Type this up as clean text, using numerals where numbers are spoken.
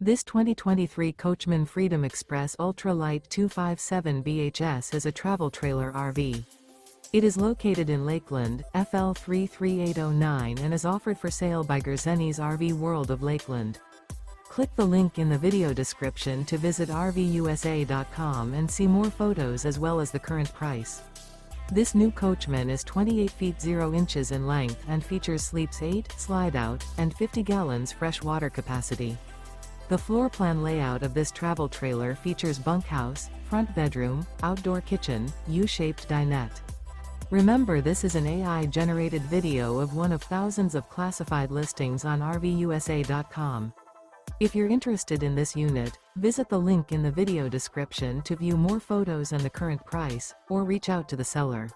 This 2023 Coachmen Freedom Express Ultra Lite 257 BHS is a travel trailer RV. It is located in Lakeland, FL 33809 and is offered for sale by Gerzeny's RV World of Lakeland. Click the link in the video description to visit RVUSA.com and see more photos as well as the current price. This new Coachman is 28 feet 0 inches in length and features sleeps 8, Slideout, and 50 gallons fresh water capacity. The floor plan layout of this travel trailer features bunkhouse, front bedroom, outdoor kitchen, U-shaped dinette. Remember, this is an AI-generated video of one of thousands of classified listings on RVUSA.com. If you're interested in this unit, visit the link in the video description to view more photos and the current price, or reach out to the seller.